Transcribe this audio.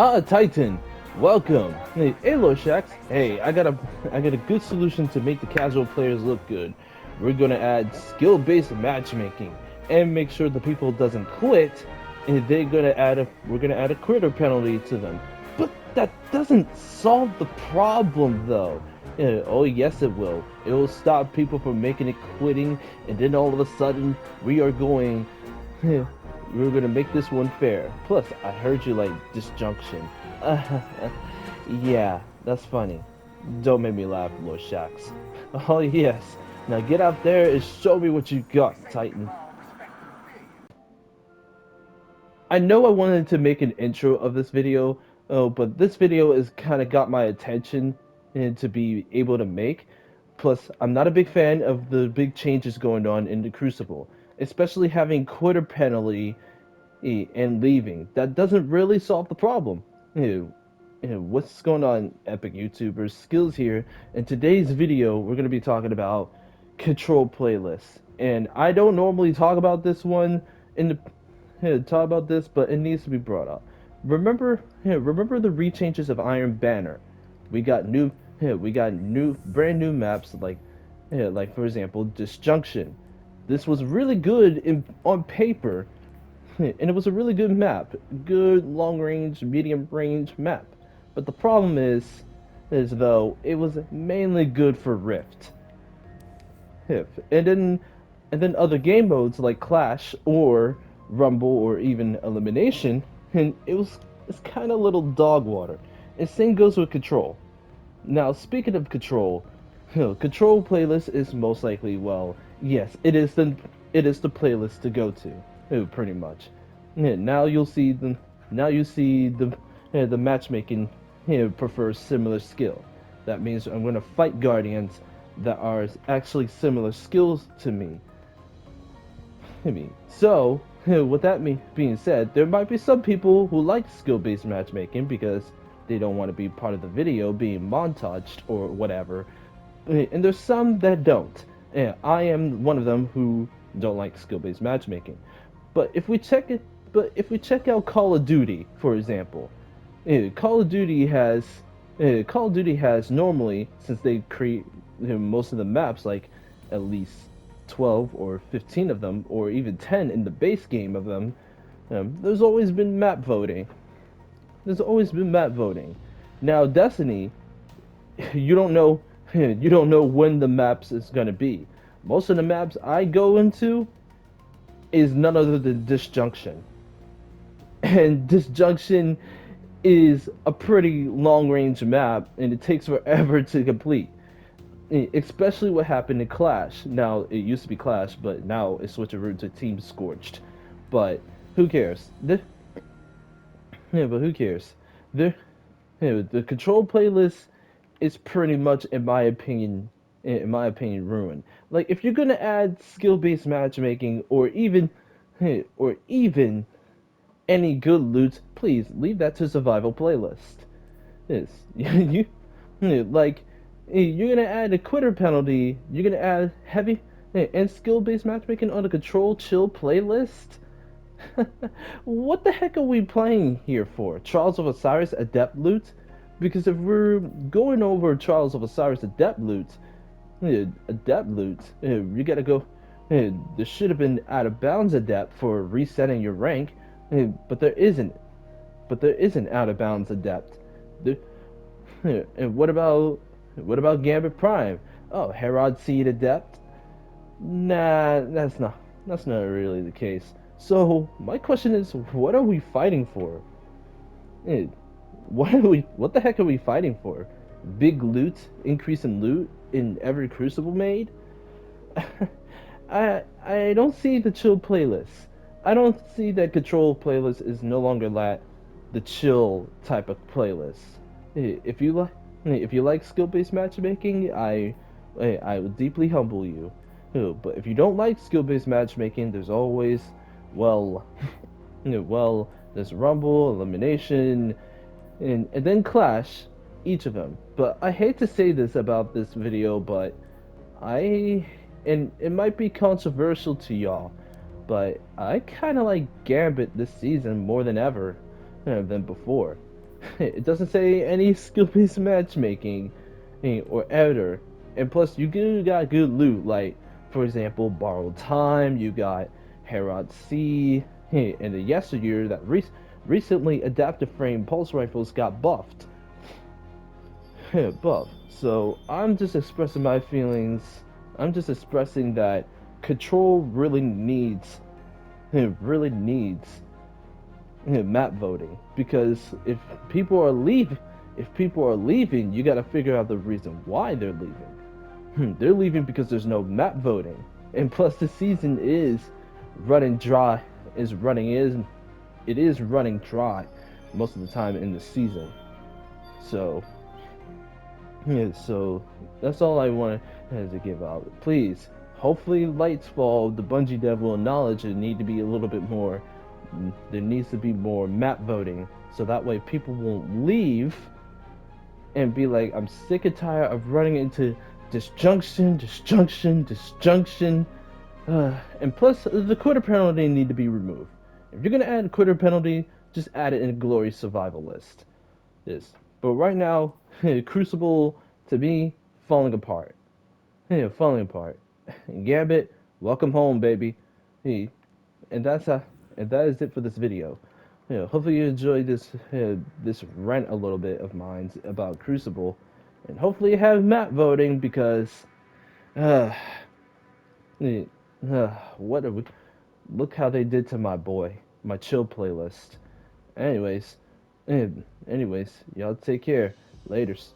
Titan, welcome. Hey, Shax. Hey, I got a good solution to make the casual players look good. We're gonna add skill-based matchmaking and make sure the people doesn't quit. And we're gonna add a quitter penalty to them. But that doesn't solve the problem, though. Oh, yes, it will. It will stop people from making it quitting, and then all of a sudden, we are going we're gonna make this one fair. Plus, I heard you like disjunction. Yeah, that's funny. Don't make me laugh, Lord Shax. Oh yes. Now get out there and show me what you got, Titan. I know I wanted to make an intro of this video, but this video has kind of got my attention and to be able to make. Plus, I'm not a big fan of the big changes going on in the Crucible, especially having quitter penalty and leaving. That doesn't really solve the problem. What's going on, epic YouTubers? Skills here. In today's video, we're going to be talking about control playlists. And I don't normally talk about this one in the talk about this, but it needs to be brought up. Remember the rechanges of Iron Banner. We got brand new maps like for example, Disjunction. This was really good on paper, and it was a really good map, good long range, medium range map. But the problem is though it was mainly good for Rift, and then other game modes like Clash or Rumble or even Elimination, and it's kind of little dog water. And same goes with Control. Now speaking of Control, Control playlist is most likely, well, yes, it is the playlist to go to, pretty much. Yeah, now you see the matchmaking prefers similar skill. That means I'm gonna fight guardians that are actually similar skills to me. So with that being said, there might be some people who like skill-based matchmaking because they don't want to be part of the video being montaged or whatever, and there's some that don't. Yeah, I am one of them who don't like skill-based matchmaking. But if we check out Call of Duty, for example, Call of Duty has normally, since they create most of the maps, like at least 12 or 15 of them, or even 10 in the base game of them. There's always been map voting. There's always been map voting. Now Destiny, you don't know you don't know when the maps is gonna be. Most of the maps I go into is none other than Disjunction. And Disjunction is a pretty long range map and it takes forever to complete. Especially what happened in Clash. Now it used to be Clash, but now it's switched to Team Scorched. But who cares? But who cares? The control playlist is pretty much, in my opinion, ruined. Like if you're gonna add skill-based matchmaking or even any good loot, please leave that to survival playlist. Yes, like you're gonna add a quitter penalty. You're gonna add heavy and skill-based matchmaking on a control chill playlist. What the heck are we playing here for? Trials of Osiris Adept loot? Because if we're going over Trials of Osiris Adept loot, you gotta go. There should have been out of bounds Adept for resetting your rank, but there isn't. But there isn't out of bounds Adept. There, and what about Gambit Prime? Oh, Herod Seed Adept? Nah, that's not really the case. So my question is, what are we fighting for? Eh, what the heck are we fighting for? Big loot, increase in loot in every Crucible made? I don't see the chill playlist. I don't see that control playlist is no longer the chill type of playlist. If you like skill-based matchmaking, I will deeply humble you. But if you don't like skill-based matchmaking, there's always, well, there's Rumble, Elimination, and then Clash, each of them. But I hate to say this about this video, but and it might be controversial to y'all, but I kind of like Gambit this season more than ever than before. It doesn't say any skill-based matchmaking or editor. And plus, you got good loot, like, for example, Borrowed Time, you got Herod C, and the yesteryear that recently adaptive frame pulse rifles got buffed. Buff. So I'm just expressing my feelings. I'm just expressing that Control really needs map voting because people are leave if people are leaving, you got to figure out the reason why they're leaving. They're leaving because there's no map voting, and plus the season is running dry. Is running is It is running dry most of the time in the season. So yeah, so that's all I wanted to give out. Please, hopefully, Lightsfall, the Bungie dev will acknowledge it need to be a little bit more. There needs to be more map voting, so that way people won't leave and be like, I'm sick and tired of running into disjunction. And plus, the quarter penalty need to be removed. If you're gonna add a quarter penalty, just add it in a glory survival list. Yes. But right now, Crucible to me falling apart. Falling apart. Gambit, welcome home, baby. Hey, and that's and that is it for this video. Hopefully you enjoyed this rant a little bit of mine about Crucible, and hopefully you have map voting because uh, eh, what are we? Look how they did to my boy, my chill playlist. Anyways, anyways, y'all take care. Laters.